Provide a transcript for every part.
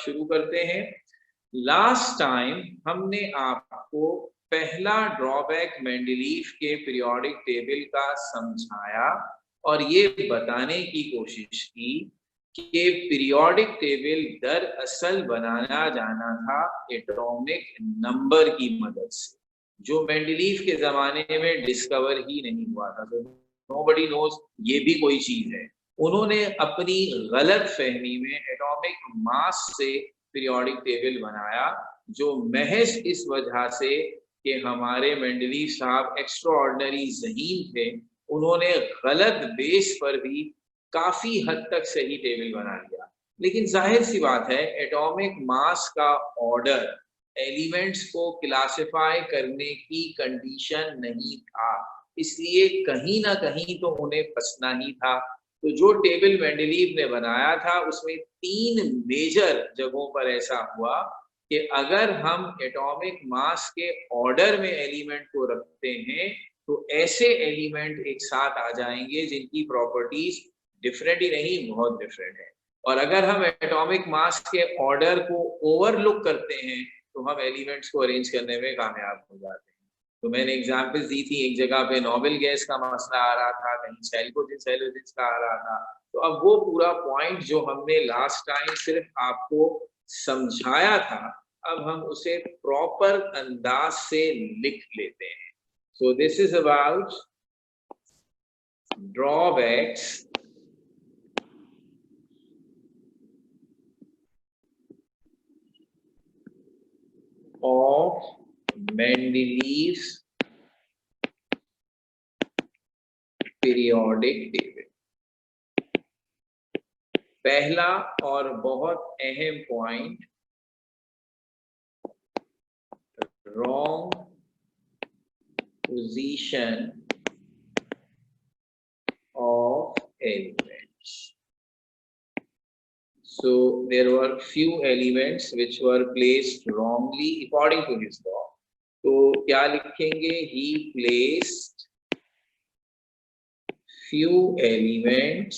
शुरू करते हैं। लास्ट टाइम हमने आपको पहला ड्रॉबैक मेंडलीव के पीरियोडिक टेबल का समझाया और ये बताने की कोशिश की कि पीरियोडिक टेबल दरअसल बनाया जाना था एटॉमिक नंबर की मदद से, जो मेंडलीव के जमाने में डिस्कवर ही नहीं हुआ था। तो नोबडी नोज ये भी कोई चीज है। उन्होंने अपनी गलत फहमी में एटॉमिक मास से पीरियोडिक टेबल बनाया, जो महज इस वजह से कि हमारे मेंडलीव साहब एक्स्ट्रा ऑर्डिनरी ज़हीन थे, उन्होंने गलत बेस पर भी काफी हद तक सही टेबल बना लिया। लेकिन जाहिर सी बात है, एटॉमिक मास का ऑर्डर एलिमेंट्स को क्लासिफाई करने की कंडीशन नहीं था, इसलिए कहीं ना कहीं तो उन्हें फंसना ही था। तो जो टेबल मेंडलीव ने बनाया था उसमें 3 मेजर जगहों पर ऐसा हुआ कि अगर हम एटॉमिक मास के ऑर्डर में एलिमेंट को रखते हैं तो ऐसे एलिमेंट एक साथ आ जाएंगे जिनकी प्रॉपर्टीज डिफरेंट ही नहीं, बहुत डिफरेंट है। और अगर हम एटॉमिक मास के ऑर्डर को ओवरलुक करते हैं तो हम एलिमेंट्स को अरेंज करने में कामयाब हो जाते हैं। तो मैंने एग्जांपल्स दी थी, एक जगह पे नोबेल गैस का मसला आ रहा था, कहीं सेल्यूलोसिस का आ रहा था। तो अब वो पूरा पॉइंट जो हमने लास्ट टाइम सिर्फ आपको समझाया था, अब हम उसे प्रॉपर अंदाज से लिख लेते हैं। So this is about drawbacks of Mendeleev's periodic table। पहला और बहुत अहम point, wrong position of elements। So there were few elements which were placed wrongly according to his law। तो क्या लिखेंगे? He placed few elements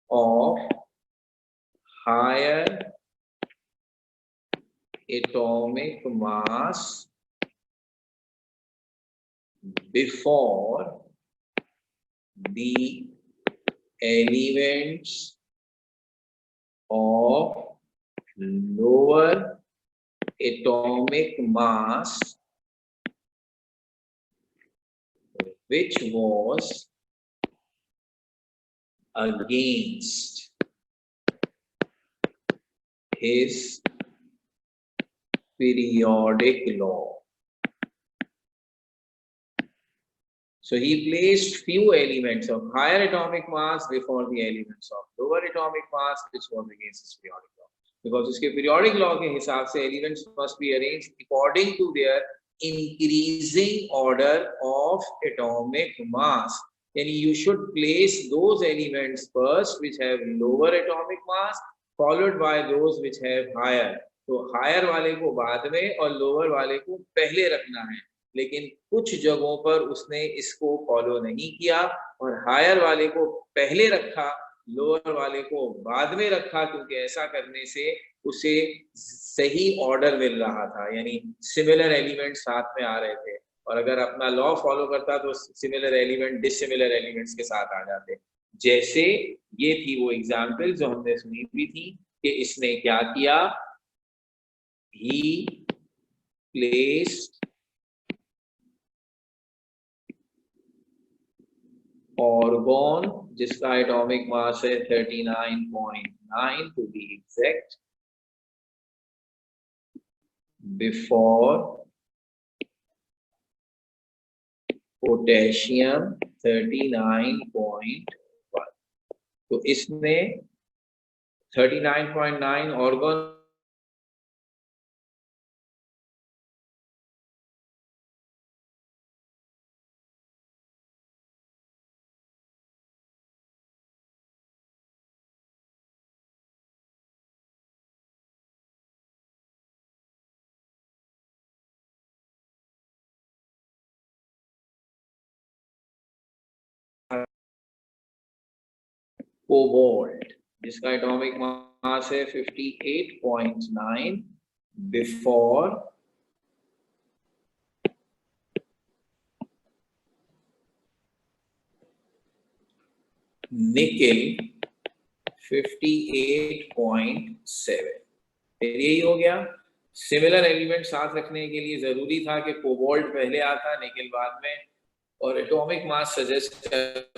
of higher atomic mass before the elements of lower atomic mass which was against his periodic law। So he placed few elements of higher atomic mass before the elements of lower atomic mass which was against his periodic law। Because उसके periodic law के हिसाब से elements must be arranged according to their increasing order of atomic mass। यानी you should place those elements first which have lower atomic mass followed by those which have higher। तो higher वाले को बाद में और lower वाले को पहले रखना है। लेकिन कुछ जगहों पर उसने इसको फॉलो नहीं किया और हायर वाले को पहले रखा, लोअर वाले को बाद में रखा, क्योंकि ऐसा करने से उसे सही ऑर्डर मिल रहा था, यानी सिमिलर एलिमेंट साथ में आ रहे थे। और अगर अपना लॉ फॉलो करता तो सिमिलर एलिमेंट डिसिमिलर एलिमेंट्स के साथ आ जाते। जैसे ये थी वो एग्जाम्पल जो हमने सुनी हुई थी कि इसने क्या किया, ही प्लेस्ड ऑर्गन जिसका एटॉमिक मास है 39.9 to be exact, before potassium 39.1। तो इसने 39.9 ऑर्गन कोबाल्ट जिसका एटॉमिक मास है 58.9 बिफोर निकेल 58.7। फिर यही हो गया। सिमिलर एलिमेंट साथ रखने के लिए जरूरी था कि कोबाल्ट पहले आता, निकेल बाद में, और एटॉमिक मास सजेस्ट कर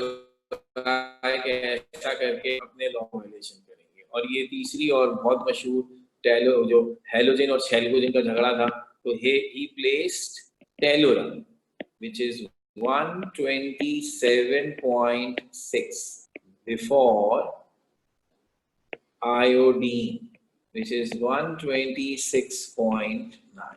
रहा है कि ऐसा करके अपने लॉन्ग रिलेशन करेंगे। और ये तीसरी और बहुत मशहूर टेलो जो हेलोजन और शेल्कोजन का झगड़ा था, तो he placed टेलोरम which is 127.6 before iodine which is 126.9।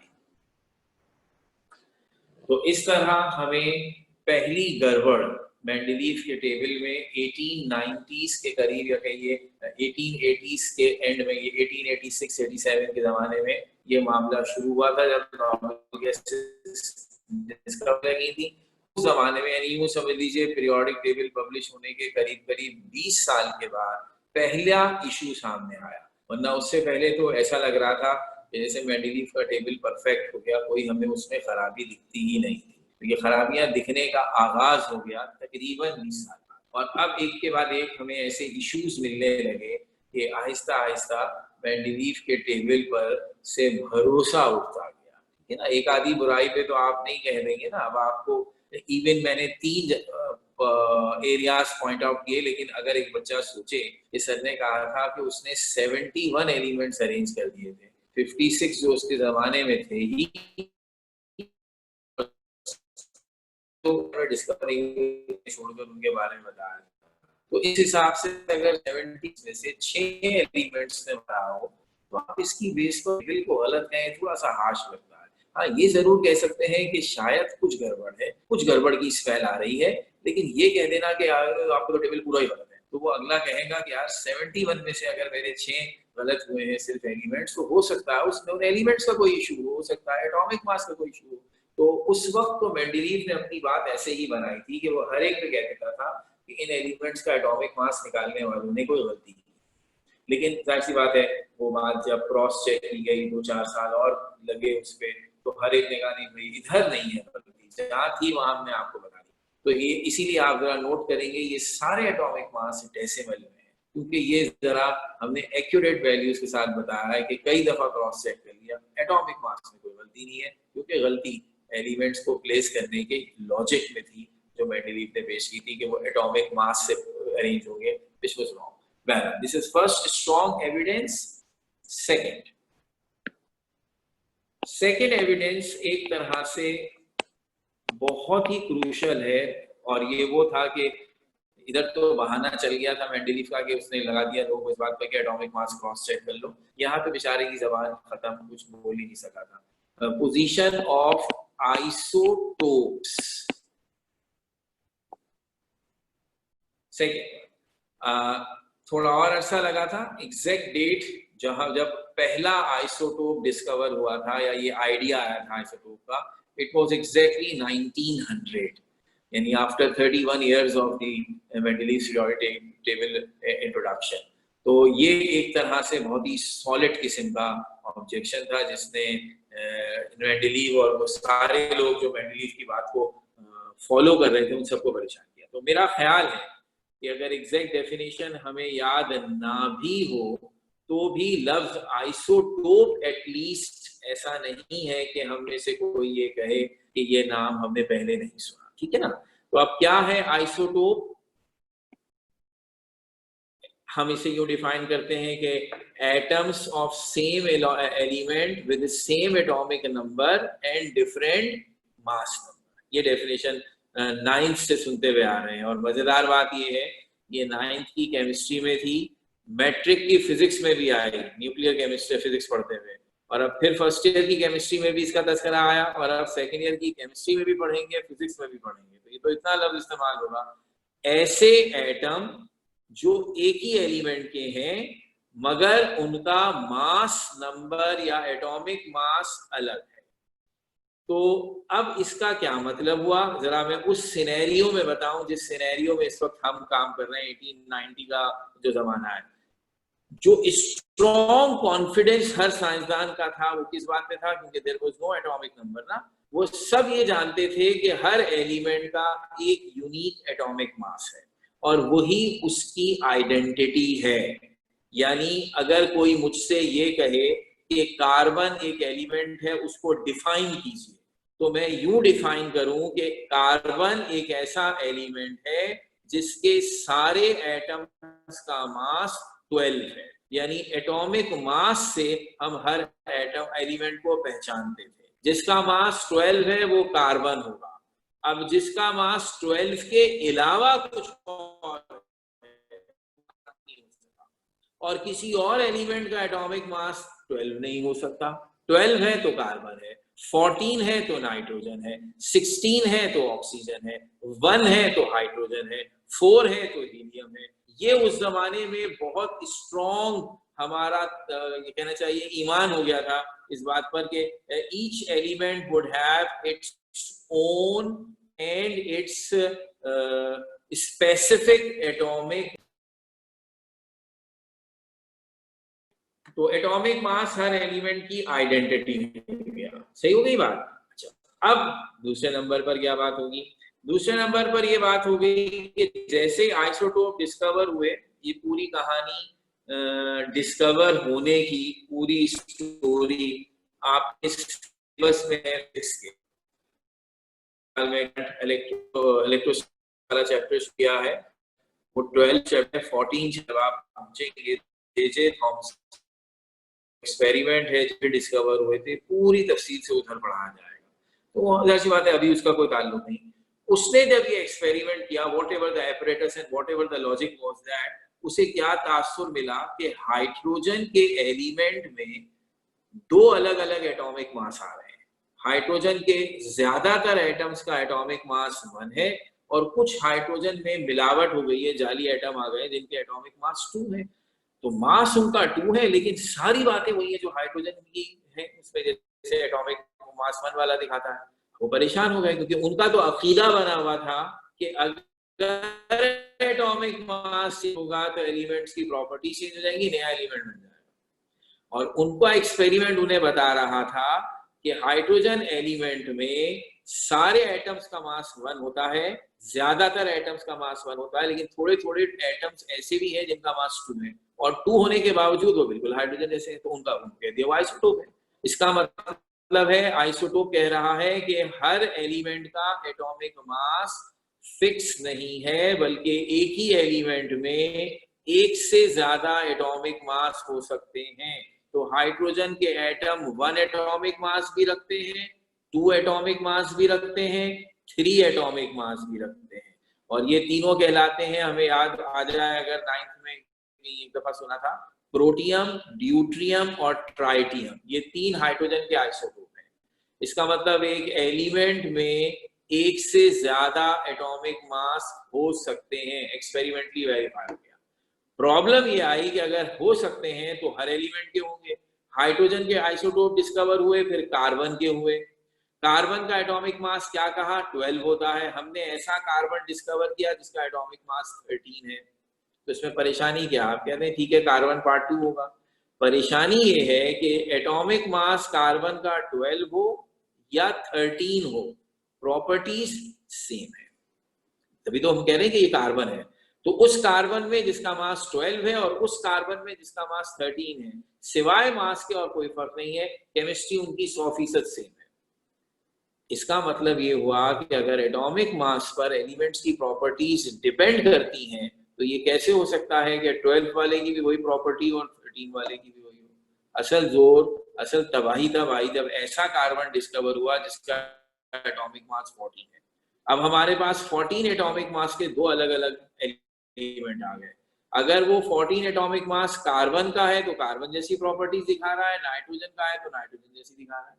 तो इस तरह हमें पहली गड़बड़ मेंडलीव के टेबल में 1890s के करीब, या कहिए 1880s के एंड में, ये 1886-87 के जमाने में ये मामला शुरू हुआ था, जब नॉर्मल गैसेस डिस्कवर की थी। उस जमाने में, यानी यूं समझ लीजिए पीरियोडिक टेबल पब्लिश होने के करीब करीब 20 साल के बाद पहला इशू सामने आया। वरना उससे पहले तो ऐसा लग रहा था जैसे मेंडलीव का टेबल परफेक्ट हो गया, कोई हमें उसमें खराबी दिखती ही नहीं थी। तो ये खराबियां दिखने का आगाज हो गया तकरीबन 20 साल बाद, और अब एक के बाद एक हमें ऐसे इश्यूज मिलने लगे कि आहिस्ता आहिस्ता मेंडलीव के टेबल पर से भरोसा उठता गया। ठीक है ना, एक आधी बुराई पे तो आप नहीं कह देंगे ना। अब आपको इवन मैंने 3 एरियाज पॉइंट आउट किए, लेकिन अगर एक बच्चा सोचे कि सर ने कहा था कि उसने 71 एलिमेंट्स अरेंज कर दिए थे, 56 जो उसके जमाने में थे ही, तो डिस्कवरी छोड़कर उनके बारे में बताया। तो इस हिसाब से अगर 70 में से 6 एलिमेंट्स ने बताया हो, तो आप इसकी बेस पर टेबल को गलत कहें, थोड़ा सा हार्श लगता है। हाँ, ये जरूर कह सकते हैं कि शायद कुछ गड़बड़ है, कुछ गड़बड़ की स्मेल आ रही है, लेकिन ये कह देना कि आपका तो टेबल पूरा ही गलत है, तो वो अगला कहेगा कि यार 71 में से अगर मेरे 6 गलत हुए हैं सिर्फ एलिमेंट्स, तो हो सकता है उसमें उन एलिमेंट्स का कोई इशू हो सकता है एटॉमिक मास का कोई इशू हो। तो उस वक्त तो मेंडलीव ने अपनी बात ऐसे ही बनाई थी कि वो हर एक पे कह देता था कि इन एलिमेंट्स का एटॉमिक मास निकालने वालों ने कोई गलती की। लेकिन जाहिर सी बात है, वो बात जब क्रॉस चेक की गई, 2-4 साल और लगे उस पर, तो हर एक ने कहा नहीं भाई इधर नहीं है गलती, जहाँ थी वहां हमने आपको बता दी। तो ये इसीलिए आप जरा नोट करेंगे ये सारे एटॉमिक मास डेसिमल में है, क्योंकि ये जरा हमने एक्यूरेट वैल्यूज के साथ बताया है कि कई दफा क्रॉस चेक कर लिया, एटॉमिक मास में कोई गलती नहीं है, क्योंकि गलती एलिमेंट्स को प्लेस करने के लॉजिक में थी जो मेंडलीव ने पेश की थी कि वो एटॉमिक मास से अरेंज होंगे, which was wrong. Balanced. This is first strong evidence. Second evidence एक तरह से बहुत ही क्रूशल है, और ये वो था कि इधर तो बहाना चल गया था मेंडलीव का कि उसने लगा दिया लोगों को इस बात पर कि एटॉमिक मास क्रॉस चेक कर लो। यहाँ पे बेचारे की जबान खत्म, कुछ बोल ही नहीं सका था। Position of isotopes. सेकेंड, थोड़ा और अरसा लगा था, एग्जैक्ट डेट जब पहला आइसोटोप डिस्कवर हुआ था, या ये आइडिया आया था आइसोटोप का, इट वाज एग्जैक्टली 1900, यानी after 31 years of the Mendeleev periodic table introduction. तो ये एक तरह से बहुत ही सॉलिड किस्म का ऑब्जेक्शन था, जिसने मेंडलीव और वो सारे लोग जो मेंडलीव की बात को फॉलो कर रहे थे उन सबको परेशान किया। तो मेरा ख्याल है कि अगर एग्जैक्ट डेफिनेशन हमें याद ना भी हो, तो भी लफ्ज आइसोटोप एटलीस्ट ऐसा नहीं है कि हम में से कोई ये कहे कि ये नाम हमने पहले नहीं सुना। ठीक है ना। तो अब क्या है आइसोटोप? हम इसे यूं डिफाइन करते हैं कि atoms of same element with same atomic number and different mass number. ये डेफिनेशन 9th से सुनते हुए आ रहे हैं, और मजेदार बात ये है ये 9th की केमिस्ट्री में थी, मैट्रिक की फिजिक्स में भी आई, न्यूक्लियर केमिस्ट्री फिजिक्स पढ़ते हुए, और अब फिर फर्स्ट ईयर की केमिस्ट्री में भी इसका तस्करा आया, और अब सेकेंड ईयर की केमिस्ट्री में भी पढ़ेंगे, फिजिक्स में भी पढ़ेंगे। तो ये तो इतना लफ्ज इस्तेमाल होगा, ऐसे एटम जो एक ही एलिमेंट के हैं मगर उनका मास नंबर या एटॉमिक मास अलग है। तो अब इसका क्या मतलब हुआ, जरा मैं उस सिनेरियो में बताऊं जिस सिनेरियो में इस वक्त हम काम कर रहे हैं, 1890 का जो जमाना है। जो स्ट्रॉन्ग कॉन्फिडेंस हर साइंसदान का था वो किस बात पे था, क्योंकि there was no atomic number ना, वो सब ये जानते थे कि हर एलिमेंट का एक यूनिक एटॉमिक मास है और वही उसकी आइडेंटिटी है। यानी अगर कोई मुझसे ये कहे कि कार्बन एक एलिमेंट है, उसको डिफाइन कीजिए, तो मैं यूं डिफाइन करूं कि कार्बन एक ऐसा एलिमेंट है जिसके सारे एटम्स का मास 12 है। यानी एटॉमिक मास से हम हर एटम एलिमेंट को पहचानते थे। जिसका मास 12 है वो कार्बन होगा। अब जिसका मास 12 के अलावा कुछ और किसी और एलिमेंट का एटॉमिक मास 12 नहीं हो सकता। 12 है तो कार्बन है, 14 है तो नाइट्रोजन है, 16 है तो ऑक्सीजन है, 1 है तो हाइड्रोजन है, 4 है तो हीलियम है। ये उस जमाने में बहुत स्ट्रॉन्ग हमारा ये कहना चाहिए ईमान हो गया था इस बात पर कि each element would have its own and it's specific atomic. तो एटॉमिक मास हर एलिमेंट की आइडेंटिटी हो गया। सही हो गई बात। अच्छा, अब दूसरे नंबर पर क्या बात होगी? दूसरे नंबर पर ये बात हो गई कि जैसे आइसोटोप डिस्कवर हुए, ये पूरी कहानी डिस्कवर होने की पूरी स्टोरी आप इस सिलेबस में है। इलेक्ट्रो वाला चैप्टर किया है, वो 12 चैप्टर 14 जब आप पहुंचेंगे जे थॉमसन एक्सपेरिमेंट है जो डिस्कवर हुए थे, पूरी तफसील से उधर पढ़ाया जाएगा। तो जाहिर सी बात है अभी उसका कोई ताल्लुक नहीं। उसने जब ये एक्सपेरिमेंट किया, what ever the apparatus and what ever the logic was that, उसे क्या तासुर मिला कि हाइड्रोजन के एलिमेंट में दो अलग अलग एटॉमिक मास आ रहे हैं। हाइड्रोजन के ज्यादातर एटम्स का एटॉमिक मास 1 है और कुछ हाइड्रोजन में मिलावट हो गई है, जाली एटम आ गए जिनके एटॉमिक मास 2 है। तो मास उनका 2 है लेकिन सारी बातें वही है जो हाइड्रोजन की है, उसमें जैसे एटॉमिक मास 1 वाला दिखाता है। वो परेशान हो गए क्योंकि उनका तो अकीदा बना हुआ था कि अगर एटॉमिक मास होगा तो एलिमेंट्स की प्रॉपर्टी चेंज हो जाएगी, नया एलिमेंट बन जाएगा। और उनका एक्सपेरिमेंट उन्हें बता रहा था कि हाइड्रोजन एलिमेंट में सारे एटम्स का मास 1 होता है, ज्यादातर एटम्स का मास 1 होता है, लेकिन थोड़े थोड़े एटम्स ऐसे भी हैं जिनका मास 2 है और 2 होने के बावजूद वो बिल्कुल हाइड्रोजन जैसे है, तो उनका कह दिया आइसोटोप है। इसका मतलब है आइसोटोप कह रहा है कि हर एलिमेंट का एटॉमिक मास फिक्स नहीं है, बल्कि एक ही एलिमेंट में एक से ज्यादा एटॉमिक मास हो सकते हैं। तो हाइड्रोजन के एटम 1 एटॉमिक मास भी रखते हैं, 2 एटॉमिक मास भी रखते हैं, 3 एटॉमिक मास भी रखते हैं, और ये तीनों कहलाते हैं, हमें याद आ जाए अगर 9th में एक दफा सुना था, प्रोटियम, ड्यूट्रियम और ट्राइटियम। ये 3 हाइड्रोजन के आइसोटोप हैं। इसका मतलब एक एलिमेंट में एक से ज्यादा एटॉमिक मास हो सकते हैं, एक्सपेरिमेंटली वेरीफाई हो गया। प्रॉब्लम ये आई कि अगर हो सकते हैं तो हर एलिमेंट के होंगे। हाइड्रोजन के आइसोटोप डिस्कवर हुए, फिर कार्बन के हुए। कार्बन का एटॉमिक मास क्या कहा? 12 होता है। हमने ऐसा कार्बन डिस्कवर किया जिसका एटॉमिक मास 13 है। तो इसमें परेशानी क्या? आप कहते हैं ठीक है कार्बन पार्ट 2 होगा। परेशानी ये है कि एटॉमिक मास कार्बन का 12 हो या 13 हो, प्रॉपर्टीज सेम है। तभी तो हम कह रहे हैं कि ये कार्बन है। तो उस कार्बन में जिसका मास 12 है और उस कार्बन में जिसका मास 13 है, सिवाय मास के और कोई फर्क नहीं है, केमिस्ट्री उनकी 100% सेम है। इसका मतलब ये हुआ कि अगर एटॉमिक मास पर एलिमेंट्स की प्रॉपर्टीज डिपेंड करती हैं, तो ये कैसे हो सकता है कि 12 वाले की भी वही प्रॉपर्टी और 13 वाले की भी वही हो? असल जोर, असल तबाही तब आई जब ऐसा कार्बन डिस्कवर हुआ जिसका एटॉमिक मास 14 है। अब हमारे पास 14 एटॉमिक मास के दो अलग अलग एलिमेंट आ गए। अगर वो 14 एटॉमिक मास कार्बन का है तो कार्बन जैसी प्रॉपर्टीज दिखा रहा है, नाइट्रोजन का है तो नाइट्रोजन जैसी दिखा रहा है।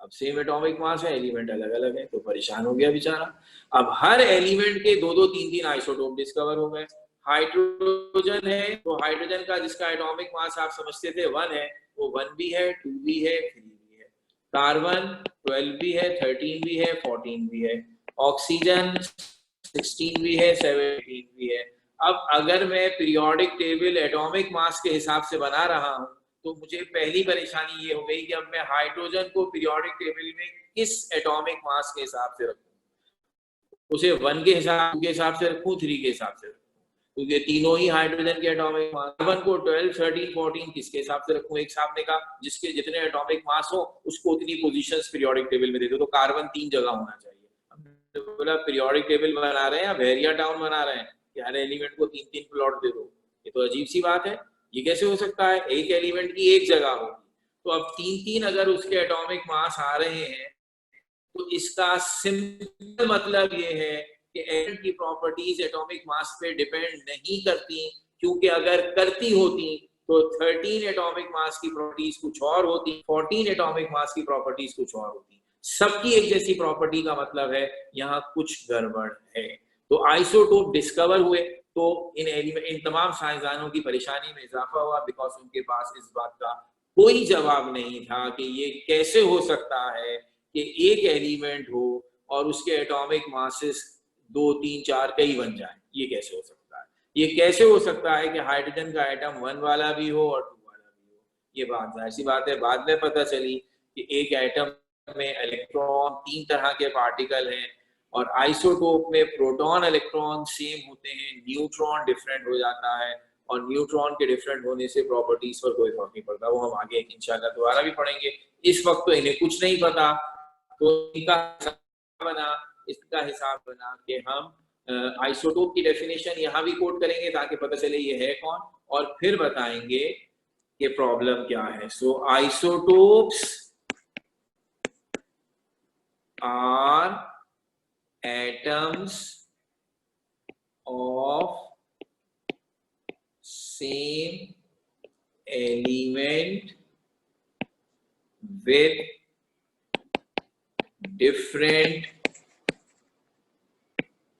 अब सेम एटॉमिक मास है, एलिमेंट अलग अलग है, तो परेशान हो गया बेचारा। अब हर एलिमेंट के दो दो तीन तीन आइसोटोप डिस्कवर हो गए। हाइड्रोजन है तो हाइड्रोजन का जिसका एटॉमिक मास आप समझते थे 1 है, वो 1 भी है, 2 भी है, 3 भी है। कार्बन 12 भी है, 13 भी है, 14 भी है। ऑक्सीजन 16 भी है, 17 भी है। अब अगर मैं पीरियोडिक टेबल एटॉमिक मास के हिसाब से बना रहा हूं तो मुझे पहली परेशानी ये हो गई कि अब मैं हाइड्रोजन को पीरियोडिक टेबल में किस एटॉमिक मास के हिसाब से रखूं, उसे 1 के हिसाब से रखूं, 3 के हिसाब से रखूं, क्योंकि तीनों ही हाइड्रोजन के एटॉमिक मास। कार्बन को 12, 13, 14 किसके हिसाब से रखूं? एक साहब ने कहा जिसके जितने एटॉमिक मास हो उसको उतनी पोजीशंस पीरियोडिक टेबल में दे दो, तो कार्बन 3 जगह होना चाहिए। हमने बोला पीरियोडिक टेबल बना रहे हैं या वेरिया टाउन बना रहे हैं कि हर एलिमेंट को 3-3 प्लॉट दे दो? ये तो अजीब सी बात है, ये कैसे हो सकता है? एक एलिमेंट की एक जगह होगी, तो अब 3-3 अगर उसके एटॉमिक मास आ रहे हैं तो इसका सिंपल मतलब ये है कि एटम की प्रॉपर्टीज एटॉमिक मास पे डिपेंड नहीं करती, क्योंकि अगर करती होती तो 13 एटॉमिक मास की प्रॉपर्टीज कुछ और होती, 14 एटॉमिक मास की प्रॉपर्टीज कुछ और होती। सबकी एक जैसी प्रॉपर्टी का मतलब है यहाँ कुछ गड़बड़ है। तो आइसोटोप डिस्कवर हुए तो इन तमाम साइंसदानों की परेशानी में इजाफा हुआ, बिकॉज उनके पास इस बात का कोई जवाब नहीं था कि ये कैसे हो सकता है कि एक एलिमेंट हो और उसके एटॉमिक मासेस 2, 3, 4 कई बन जाए। ये कैसे हो सकता है? ये कैसे हो सकता है कि हाइड्रोजन का एटम 1 वाला भी हो और 2 वाला भी हो? ये बात जाहिर सी बात है बाद में पता चली कि एक एटम में इलेक्ट्रॉन 3 तरह के पार्टिकल हैं और आइसोटोप में प्रोटॉन इलेक्ट्रॉन सेम होते हैं, न्यूट्रॉन डिफरेंट हो जाता है और न्यूट्रॉन के डिफरेंट होने से प्रॉपर्टीज पर कोई फर्क नहीं पड़ता। वो हम आगे इंशाल्लाह दोबारा भी पढ़ेंगे। इस वक्त तो इन्हें कुछ नहीं पता, तो इसका हिसाब बना कि हम आइसोटोप की डेफिनेशन यहाँ भी कोट करेंगे ताकि पता चले ये है कौन, और फिर बताएंगे कि प्रॉब्लम क्या है। So isotopes are atoms of same element with different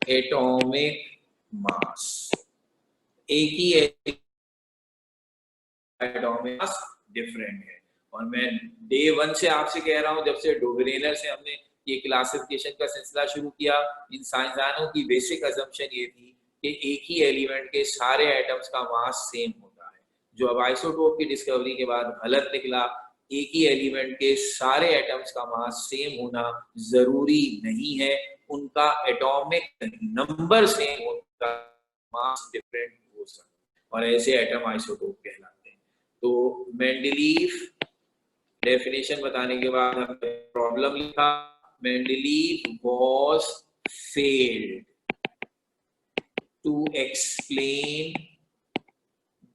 atomic mass। एक ही एटॉमिक मास डिफरेंट है। और मैं डे 1 से आपसे कह रहा हूं, जब से डोगरेनर से हमने ये क्लासिफिकेशन का सिलसिला शुरू किया, इन साइंसदानों की बेसिक अजम्पशन ये थी कि एक ही एलिमेंट के सारे एटम्स का मास सेम होता है, जो अब आइसोटोप की डिस्कवरी के बाद गलत निकला। एक ही एलिमेंट के सारे एटम्स का मास सेम होना जरूरी नहीं है, उनका एटॉमिक नंबर सेम होता है, मास डिफरेंट हो सकता है, और ऐसे एटम आइसोटोप कहलाते हैं। तो मेंडलीफ डेफिनेशन बताने के बाद हमने प्रॉब्लम लिखा। Mendeleev was failed to explain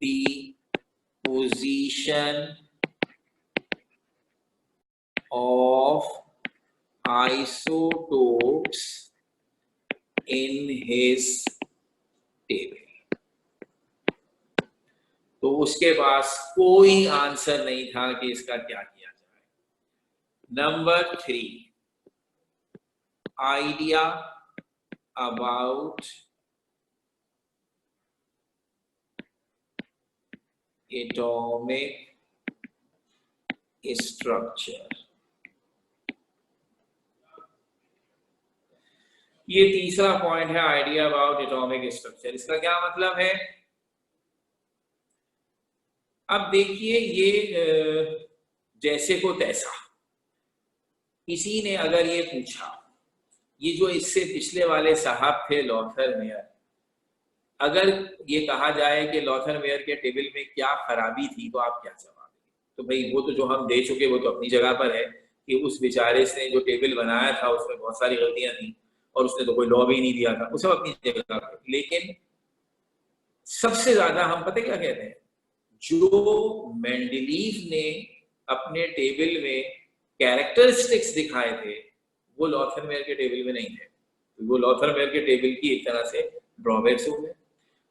the position of isotopes in his table। तो उसके पास कोई आंसर नहीं था कि इसका क्या किया जाए। Number 3, idea about atomic structure. ये तीसरा पॉइंट है, आइडिया अबाउट एटॉमिक स्ट्रक्चर। इसका क्या मतलब है? अब देखिए, ये जैसे को तैसा, किसी ने अगर ये पूछा, ये जो इससे पिछले वाले साहब थे लॉथर मेयर, अगर ये कहा जाए कि लॉथर मेयर के टेबल में क्या खराबी थी तो आप क्या जवाब देंगे? तो भाई वो तो जो हम दे चुके वो तो अपनी जगह पर है कि उस बेचारे से जो टेबल बनाया था उसमें बहुत सारी गलतियां थी और उसने तो कोई लॉ भी नहीं दिया था, वो सब अपनी जगह पर। लेकिन सबसे ज्यादा हम पता क्या कहते हैं, जो मेंडलीफ ने अपने टेबल में कैरेक्टरिस्टिक्स दिखाए थे वो लॉथर मेयर के टेबल में नहीं थे। वो लॉथर मेयर के टेबल की एक तरह से ड्रॉबैक्स हो गए।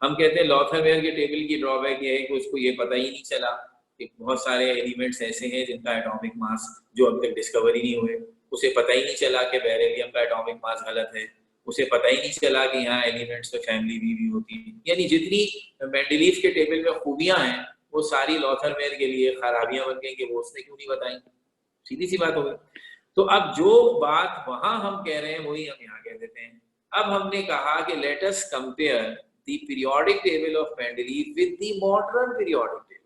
हम कहते हैं लॉथर मेयर के टेबल की ड्रॉबैक ये है कि उसको ये पता ही नहीं चला कि बहुत सारे एलिमेंट्स ऐसे हैं जिनका एटॉमिक मास जो अब तक डिस्कवर ही नहीं हुए। उसे पता ही नहीं चला कि बेरिलियम का एटॉमिक मास गलत है। उसे पता ही नहीं चला कि यहाँ एलिमेंट्स में फैमिली भी होती है। यानी जितनी मेंडलीफ के टेबल में खूबियां हैं वो सारी लॉथर मेयर के लिए खराबियां बन गई कि वो उसने क्यों नहीं बताई। सीधी सी बात हो गई। तो अब जो बात वहां हम कह रहे हैं वही हम यहाँ कह देते हैं। अब हमने कहा कि let us compare the periodic table of Mendeleev with the modern periodic table,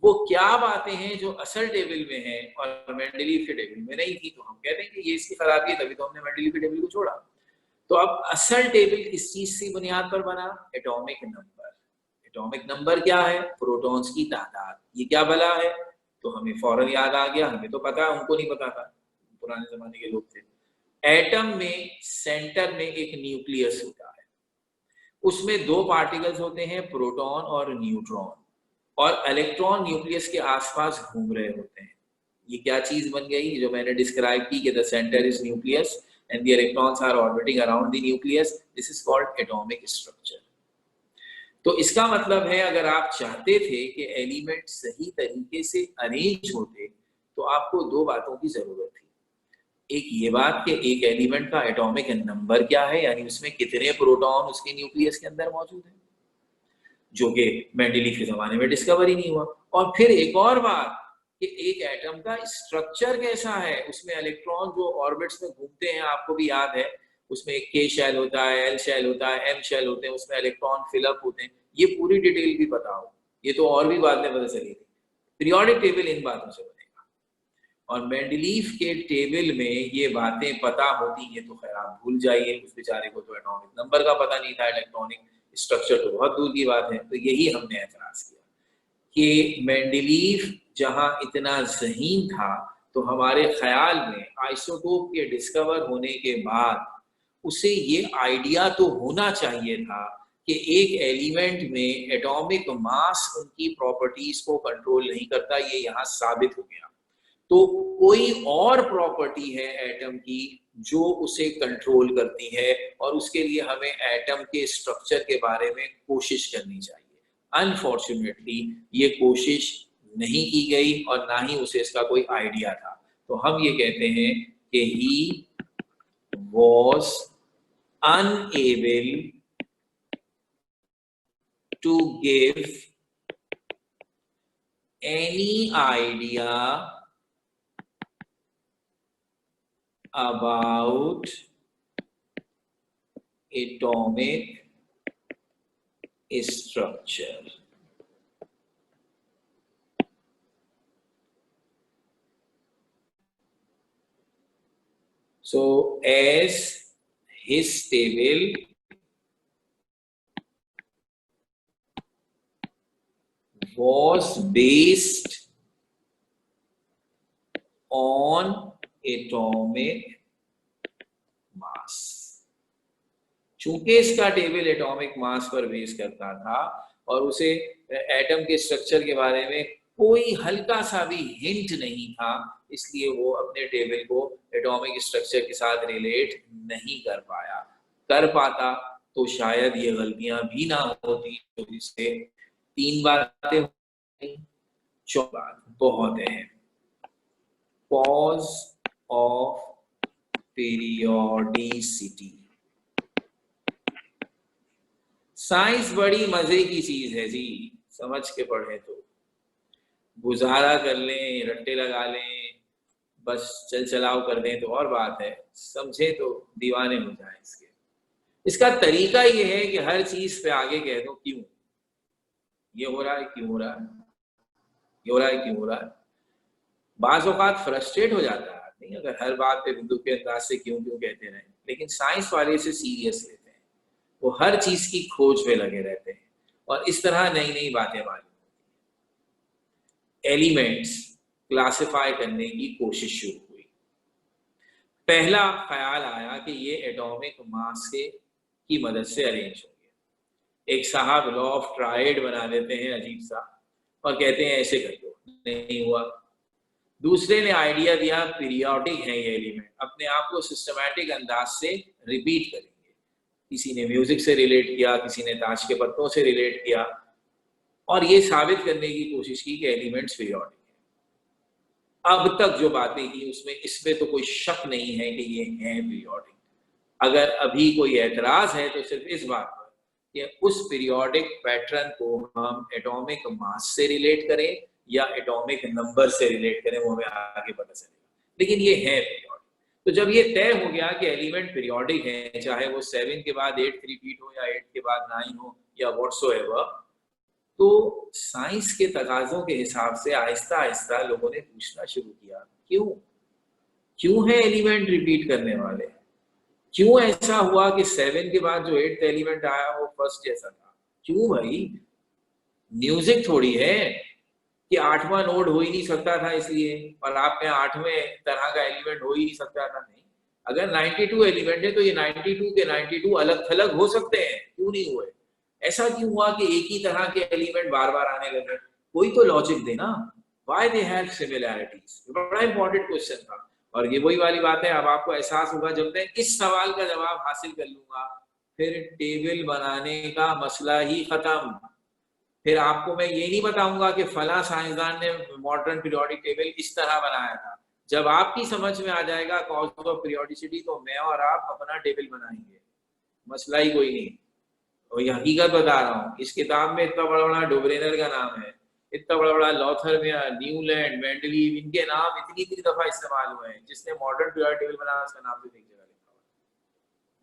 वो क्या बातें हैं जो असल टेबल में है और मेंडलीव के टेबल में नहीं थी, तो हम कहते हैं कि ये इसकी खराबी है, तभी तो हमने मेंडलीव के टेबल को छोड़ा। तो अब असल टेबल किस चीज की बुनियाद पर बना? Atomic number. एटॉमिक नंबर क्या है? प्रोटॉन्स की तादाद। ये क्या भला है? तो हमें फौरन याद आ गया, हमें तो पता है, उनको नहीं पता था, पुराने जमाने के लोग थे। एटम में सेंटर में एक न्यूक्लियस होता है, उसमें दो पार्टिकल्स होते हैं, प्रोटॉन और न्यूट्रॉन, और इलेक्ट्रॉन न्यूक्लियस के आसपास घूम रहे होते हैं। ये क्या चीज बन गई जो मैंने डिस्क्राइब की कि the centre is nucleus and the electrons are orbiting around the nucleus. This is called atomic structure. तो इसका मतलब है अगर आप चाहते थे कि एलिमेंट सही तरीके से अरेंज होते तो आपको दो बातों की जरूरत थी। एक ये बात कि एक एलिमेंट का एटॉमिक नंबर क्या है, यानी उसमें कितने प्रोटॉन उसके न्यूक्लियस के अंदर मौजूद है, जो कि मेंडलीव के जमाने में डिस्कवर ही नहीं हुआ। और फिर एक और बात कि एक एटम का स्ट्रक्चर कैसा है, उसमें इलेक्ट्रॉन जो ऑर्बिट्स में घूमते हैं, आपको भी याद है, उसमें एक के शेल होता है, एल शेल होता है, एम शेल होते हैं, उसमें इलेक्ट्रॉन फिलअप होते हैं। ये पूरी डिटेल भी पता हो, ये तो और भी बाद में पता चली थी। पीरियोडिक टेबल इन बातों से बनेगा, और मेंडलीव के टेबल में ये बातें पता होती हैं तो खैर आप भूल जाइए, उस बेचारे को तो एटॉमिक नंबर का पता नहीं था, इलेक्ट्रॉनिक स्ट्रक्चर तो बहुत दूर की बात है। तो यही हमने एतराज किया कि मेंडलीव जहां इतना ज़हीन था, तो हमारे ख्याल में आइसोटोप के डिस्कवर होने के बाद उसे ये आइडिया तो होना चाहिए था कि एक एलिमेंट में एटॉमिक मास उनकी प्रॉपर्टीज को कंट्रोल नहीं करता, ये यहाँ साबित हो गया। तो कोई और प्रॉपर्टी है एटम की जो उसे कंट्रोल करती है, और उसके लिए हमें एटम के स्ट्रक्चर के बारे में कोशिश करनी चाहिए। अनफॉर्चुनेटली ये कोशिश नहीं की गई और ना ही उसे इसका कोई आइडिया था। तो हम ये कहते हैं कि he was unable to give any idea about atomic structure. So as his table was based on atomic mass, चूंकि इसका टेबल एटॉमिक मास पर बेस करता था और उसे एटम के स्ट्रक्चर के बारे में कोई हल्का सा भी हिंट नहीं था, इसलिए वो अपने टेबल को एटॉमिक स्ट्रक्चर के साथ रिलेट नहीं कर पाया। कर पाता तो शायद ये गलतियां भी ना होती, तो इससे तीन बातें, चौबात बहुत है। Cause of periodicity। साइंस बड़ी मजे की चीज है जी, समझ के पढ़े तो गुजारा कर लें, रट्टे लगा लें, बस चल चलाव कर दें तो और बात है, समझे तो दीवाने हो जाए इसके। इसका तरीका ये है कि हर चीज पे आगे कह दो क्यों, ये हो रहा है, क्यों हो रहा है, ये हो रहा है, क्यों हो रहा है। बाज़ औक़ात फ्रस्ट्रेट हो जाता है आदमी अगर हर बात पे बिंदु के अंदाज से क्यों क्यों कहते रहें, लेकिन साइंस वाले इसे सीरियस लेते हैं, वो हर चीज की खोज में लगे रहते हैं और इस तरह नई नई बातें मालूम होती हैं। एलिमेंट्स क्लासिफाई करने की कोशिश शुरू हुई। पहला ख्याल आया कि ये एटॉमिक मास से की मदद से अरेंज होंगे। एक साहब लॉ ऑफ ट्रायड बना देते हैं अजीब सा और कहते हैं ऐसे कर दो, नहीं हुआ। दूसरे ने आइडिया दिया पीरियोडिक है ये एलिमेंट, अपने आप को सिस्टमैटिक अंदाज से रिपीट करेंगे। किसी ने म्यूजिक से रिलेट किया, किसी ने ताश के पत्तों से रिलेट किया और ये साबित करने की कोशिश की कि एलिमेंट्स पीरियोडिक है। अब तक जो बातें की उसमें इसमें तो कोई शक नहीं है कि ये हैं पीरियोडिक। अगर अभी कोई एतराज है तो सिर्फ इस बात पर कि उस पीरियोडिक पैटर्न को हम एटॉमिक मास से रिलेट करें या एटॉमिक नंबर से रिलेट करें, वो हमें आगे पता चलेगा, लेकिन ये है पीरियोडिक। तो जब ये तय हो गया कि एलिमेंट पीरियोडिक है, चाहे वो 7 के बाद 8 रिपीट हो या 8 के बाद 9 हो या व्हाटसोएवर, तो साइंस के तकाजों के हिसाब से आहिस्ता आहिस्ता लोगों ने पूछना शुरू किया, क्यों है एलिमेंट रिपीट करने वाले, क्यों ऐसा हुआ कि 7 के बाद जो 8th एलिमेंट आया वो फर्स्ट जैसा था, क्यों भाई, म्यूजिक थोड़ी है कि 8वां नोड हो ही नहीं सकता था इसलिए, और आप में 8वें तरह का एलिमेंट हो ही नहीं सकता था। नहीं, अगर 92 एलिमेंट है तो ये 92 के 92 अलग थलग हो सकते हैं, क्यों नहीं हुए, ऐसा क्यों हुआ कि एक ही तरह के एलिमेंट बार बार आने लगे, कोई तो लॉजिक देना, व्हाई दे हैव सिमिलैरिटीज, बड़ा इंपॉर्टेंट क्वेश्चन था। और ये वही वाली बात है, अब आपको एहसास होगा जब मैं इस सवाल का जवाब हासिल कर लूंगा फिर टेबल बनाने का मसला ही खत्म। फिर आपको मैं ये नहीं बताऊंगा कि फला साइंसदान ने मॉडर्न पीरियोडिक टेबल इस तरह बनाया था। जब आपकी समझ में आ जाएगा कॉज ऑफ पीरियोडिसिटी तो मैं और आप अपना टेबल बनाएंगे, मसला ही कोई नहीं। और ये हकीकत बता रहा हूँ, इस किताब में इतना बड़ा बड़ा डोब्रेनर का नाम है, इतना बड़ा बड़ा लॉथर में, न्यूलैंड, मेंडलीव, इनके नाम इतनी दफा इस्तेमाल हुए हैं। जिसने मॉडर्न पीरियोडिक टेबल बनाया उसका नाम भी एक जगह लिखा हुआ है,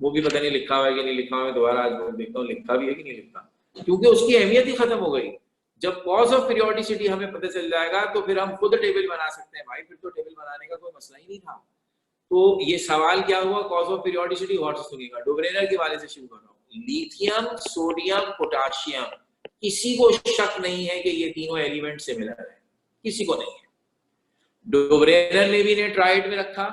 वो भी पता नहीं लिखा हुआ है कि नहीं लिखा हुआ है, दोबारा आज देखता हूँ लिखा भी है कि नहीं लिखा, क्योंकि उसकी अहमियत ही खत्म हो गई। जब कॉज ऑफ पीरियोडिसिटी हमें पता चल जाएगा तो फिर हम खुद टेबल बना सकते हैं भाई, फिर तो टेबल बनाने का कोई मसला ही नहीं था। तो ये सवाल क्या हुआ, कॉज ऑफ पीरियोडिसिटी, और सुनिएगा डोब्रेनर के वाले से शुरू कर रहा हूँ। लिथियम, सोडियम, पोटाशियम, किसी को शक नहीं है कि ये तीनों एलिमेंट सिमिलर है, किसी को नहीं है। डोब्रेनर ने भी ट्राइड में रखा,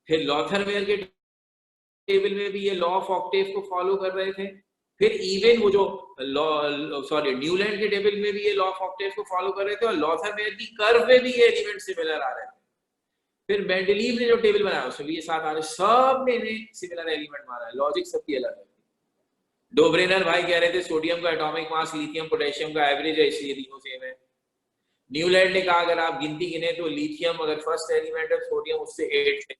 फिर लॉथरवेयर के टेबल में भी ये लॉ ऑफ ऑक्टेव को फॉलो कर रहे थे, फिर इवन वो जो न्यूलैंड के टेबल में भी ये लॉ ऑफ ऑक्टेव को फॉलो कर रहे थे, और लॉथरवेयर की कर्व में भी ये एलिमेंट सिमिलर आ रहे थे। फिर मेंडलीव ने जो टेबल बनाया उसमें भी ये 7 आ रहे, सब ने सिमिलर एलिमेंट मारा है, लॉजिक सबकी अलग है। डोब्रेनर भाई कह रहे थे सोडियम का एटॉमिक मास लिथियम पोटेशियम का एवरेज है इसलिए तीनों सेम है। न्यूलैंड ने कहा अगर आप गिनती गिने तो लिथियम अगर फर्स्ट एलिमेंट है, सोडियम उससे 8 है,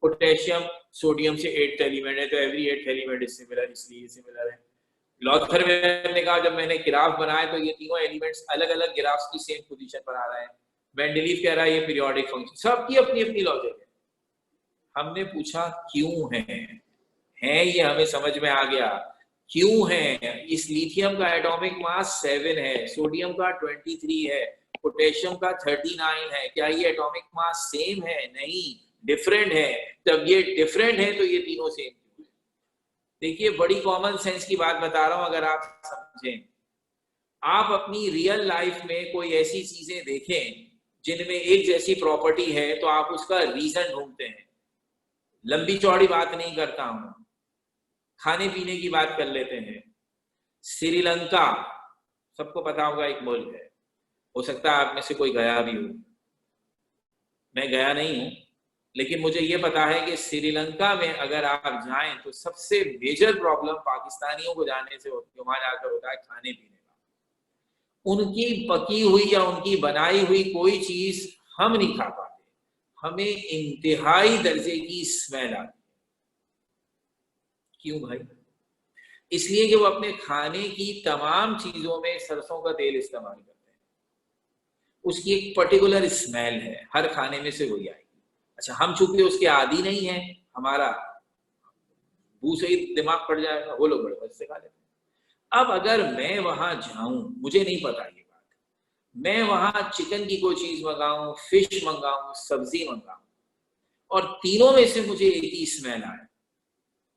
पोटेशियम सोडियम से 8th एलिमेंट है, तो every 8th element is similar, इसलिए सिमिलर है। लॉथरवेयर ने कहा जब मैंने ग्राफ बनाए तो ये तीनों एलिमेंट्स अलग अलग ग्राफ्स की सेम पोजीशन पर आ रहे हैं। मेंडलीव कह रहा है ये पीरियोडिक फंक्शन, सबकी अपनी अपनी लॉजिक है। हमने पूछा क्यों है ये हमें समझ में आ गया, क्यों है। इस लिथियम का एटॉमिक मास 7 है, सोडियम का 23 है, पोटेशियम का 39 है, क्या ये एटॉमिक मास सेम है? नहीं, डिफरेंट है। जब ये डिफरेंट है तो ये तीनों सेम क्यों है? देखिए बड़ी कॉमन सेंस की बात बता रहा हूं, अगर आप समझें, आप अपनी रियल लाइफ में कोई ऐसी चीजें देखें जिनमें एक जैसी प्रॉपर्टी है तो आप उसका रीजन ढूंढते हैं। लंबी चौड़ी बात नहीं करता हूं, खाने पीने की बात कर लेते हैं। श्रीलंका सबको पता होगा एक मुल्क है, हो सकता है आप में से कोई गया भी हो, मैं गया नहीं हूं, लेकिन मुझे ये पता है कि श्रीलंका में अगर आप जाएं तो सबसे मेजर प्रॉब्लम पाकिस्तानियों को जाने से होती है, वहां जाकर होता है खाने पीने का। उनकी पकी हुई या उनकी बनाई हुई कोई चीज हम नहीं खा पाते, हमें इंतहाई दर्जे की स्मेल आती है। क्यों भाई? इसलिए कि वो अपने खाने की तमाम चीजों में सरसों का तेल इस्तेमाल करते हैं, उसकी एक पर्टिकुलर स्मेल है, हर खाने में से वही आएगी। अच्छा, हम चूंकि उसके आदी नहीं है, हमारा मुंह से ही दिमाग पड़ जाएगा, वो लोग बड़े मजे से खा लेते हैं। अब अगर मैं वहां जाऊं, मुझे नहीं पता ये बात, मैं वहां चिकन की कोई चीज मंगाऊं, फिश मंगाऊं, सब्जी मंगाऊं, और तीनों में से मुझे एक ही स्मेल आए,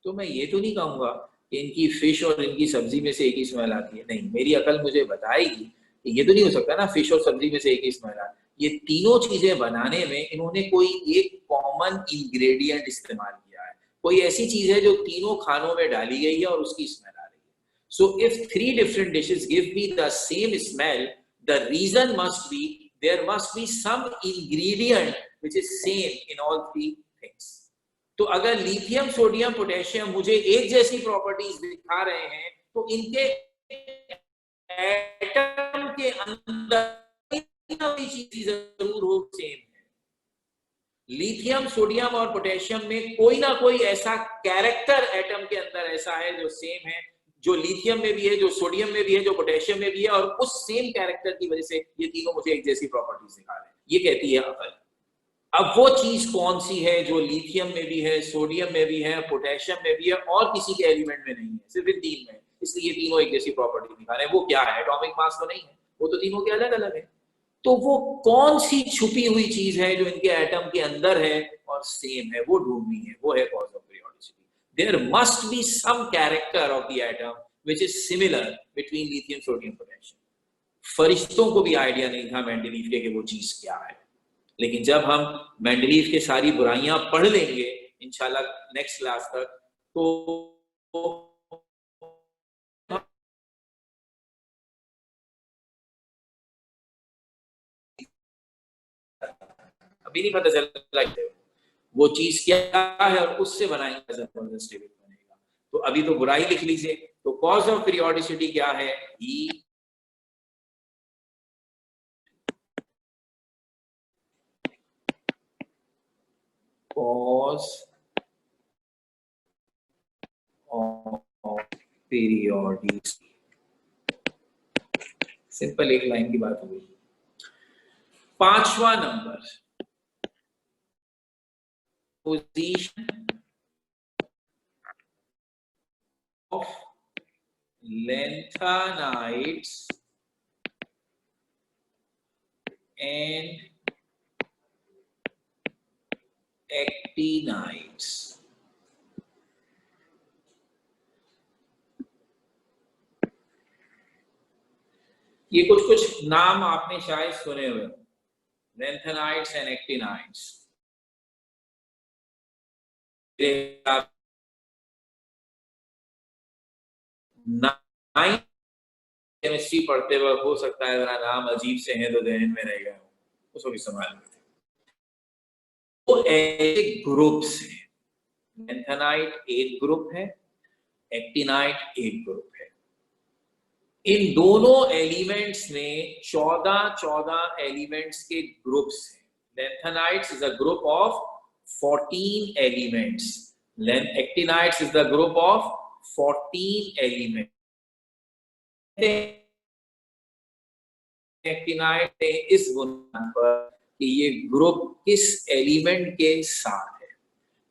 तो मैं ये तो नहीं कहूंगा कि इनकी फिश और इनकी सब्जी में से एक ही स्मेल आती है। नहीं, मेरी अकल मुझे बताएगी कि ये तो नहीं हो सकता ना फिश और सब्जी में से एक ही स्मेल आए। ये तीनों चीजें बनाने में इन्होंने कोई एक कॉमन इंग्रेडिएंट इस्तेमाल किया है, कोई ऐसी चीज है जो तीनों खानों में डाली गई है और उसकी स्मेल आ रही है। So if 3 different dishes give me the same smell, the reason must be there must be some ingredient which is same in all 3 things. तो अगर लिथियम, सोडियम, पोटेशियम मुझे एक जैसी प्रॉपर्टीज दिखा रहे हैं तो इनके एटम के अंदर कोई चीज जरूर हो सेम है। लिथियम, सोडियम और पोटेशियम में कोई ना कोई ऐसा कैरेक्टर एटम के अंदर ऐसा है जो सेम है, जो लिथियम में भी है, जो सोडियम में भी है, जो पोटेशियम में भी है, और उस सेम कैरेक्टर की वजह से ये तीनों मुझे एक जैसी प्रॉपर्टीज दिखा रहे हैं। ये कहती है अकल। अब वो चीज कौन सी है जो लिथियम में भी है, सोडियम में भी है, पोटेशियम में भी है और किसी के एलिमेंट में नहीं है, सिर्फ इन तीन में, इसलिए ये तीनों एक जैसी प्रॉपर्टी दिखा रहे हैं। वो क्या है? एटॉमिक मास तो नहीं है, वो तो तीनों के अलग अलग है। तो वो कौन सी छुपी हुई चीज है जो इनके एटम के अंदर है और सेम है, वो ढूंढनी है। वो है cause of periodicity. There must be some character of the atom which is similar between lithium, sodium, potassium. फरिश्तों को भी आइडिया नहीं था मेंडलीव के कि वो चीज क्या है, लेकिन जब हम मेंडलीव के सारी बुराइयां पढ़ लेंगे इंशाल्लाह नेक्स्ट क्लास तक, तो अभी नहीं पता चल रहा वो चीज क्या है और उससे बनाएंगे जबरदस्त टेबल बनेगा। तो अभी तो बुराई लिख लीजिए। तो कॉज ऑफ पीरियोडिसिटी क्या है? ई कॉज ऑफ पीरियोडिसिटी। सिंपल एक लाइन की बात हो गई। पांचवा number, position of lanthanides and actinides. ये कुछ कुछ नाम आपने शायद सुने हुए, लैंथेनाइड्स एंड एक्टिनाइड्स। केमिस्ट्री पढ़ते वक्त हो सकता है जरा नाम अजीब से हैं तो जहन में रह गए हो, उसको भी संभाल लेते। तो ऐसे ग्रुप्स हैं, लैंथेनाइड एक ग्रुप है, एक्टिनाइड एक ग्रुप है। इन दोनों एलिमेंट्स में 14 एलिमेंट्स के ग्रुप्स हैं। Lanthanides is a group of 14 elements, actinides is the group of 14 elements. Actinide इस बुनियाद पर कि ये ग्रुप किस एलिमेंट के साथ है।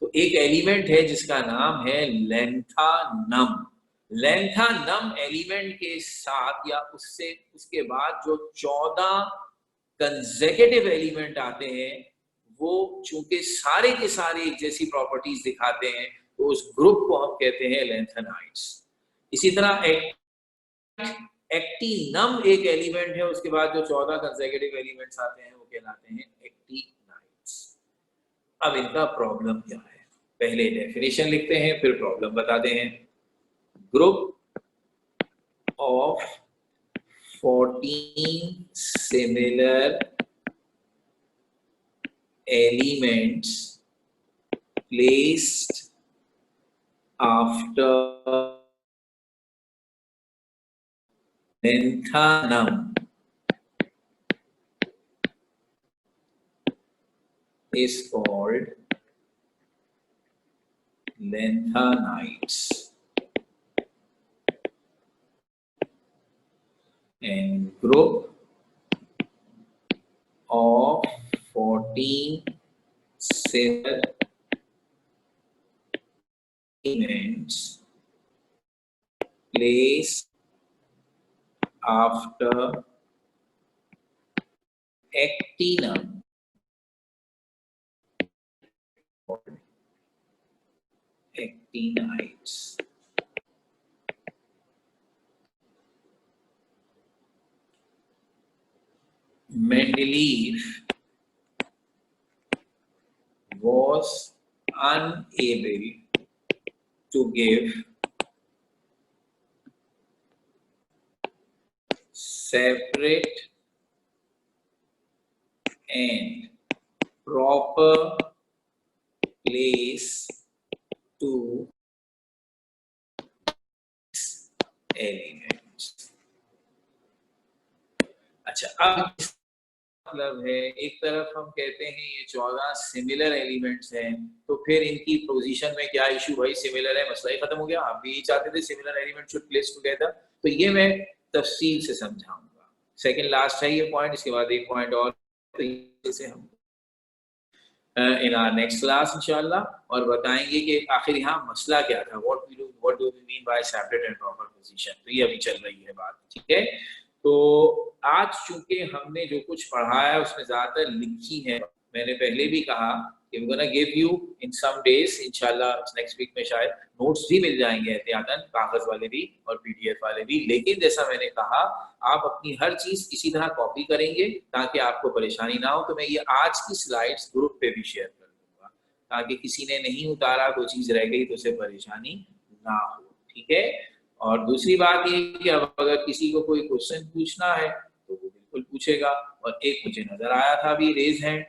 तो एक एलिमेंट है जिसका नाम है लैंथानम। लैंथानम एलिमेंट के साथ या उससे उसके बाद जो 14 कंसेक्यूटिव एलिमेंट आते हैं, वो चूंकि सारे के सारे एक जैसी प्रॉपर्टीज दिखाते हैं, तो उस ग्रुप को हम कहते हैं लैंथेनाइड्स। इसी तरह एक्टिनम एक एलिमेंट है, उसके बाद जो 14 कंसेक्यूटिव एलिमेंट्स आते हैं वो कहलाते हैं एक्टिनाइड्स। अब इनका प्रॉब्लम क्या है? पहले डेफिनेशन लिखते हैं फिर प्रॉब्लम बताते हैं। Group of 14 similar elements placed after lanthanum is called lanthanides, and group of 14 similar elements placed after actinum actinides. Mendeleev was unable to give separate and proper place to elements. अच्छा, अब मतलब है एक तरफ हम कहते हैं ये 14 सिमिलर एलिमेंट्स हैं, तो फिर इनकी पोजीशन में क्या इशू? भाई सिमिलर है, मसला ही खत्म हो गया। आप भी चाहते थे similar element should place together. तो ये मैं तफसील से समझाऊंगा। सेकंड लास्ट है ये पॉइंट, इसके बाद एक पॉइंट और, तो इसे हम in our next class इंशाल्लाह, और बताएंगे कि आखिर यहाँ मसला क्या था, what do we mean by separate and proper position। तो ये अभी चल रही है बात, ठीक है। तो आज चूंकि हमने जो कुछ पढ़ा है उसमें ज्यादातर लिखी है, मैंने पहले भी कहा कि we're gonna give you in some days इंशाल्लाह, नेक्स्ट वीक में शायद नोट्स भी मिल जाएंगे एहतियातन, कागज वाले भी और पीडीएफ वाले भी। लेकिन जैसा मैंने कहा, आप अपनी हर चीज इसी तरह कॉपी करेंगे ताकि आपको परेशानी ना हो। तो मैं ये आज की स्लाइड्स ग्रुप पे भी शेयर कर दूंगा ताकि किसी ने नहीं उतारा, कोई चीज रह गई तो उसे परेशानी ना हो, ठीक है। और दूसरी बात ये कि अब अगर किसी को कोई क्वेश्चन पूछना है तो वो बिल्कुल पूछेगा। और एक मुझे नजर आया था अभी रेज हैंड,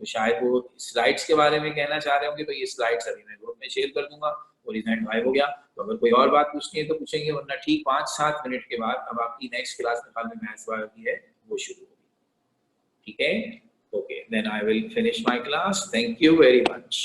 तो शायद वो स्लाइड्स के बारे में कहना चाह रहे होंगे, तो ये स्लाइड्स अभी मैं ग्रुप में शेयर कर दूंगा। और इवेंट गायब हो गया, तो अगर कोई और बात पूछनी है तो पूछेंगे, वरना ठीक 5-7 मिनट के बाद अब आपकी नेक्स्ट क्लास में मैथ्स वाली है वो शुरू होगी, ठीक है। Okay, then I will finish my class. Thank you very much.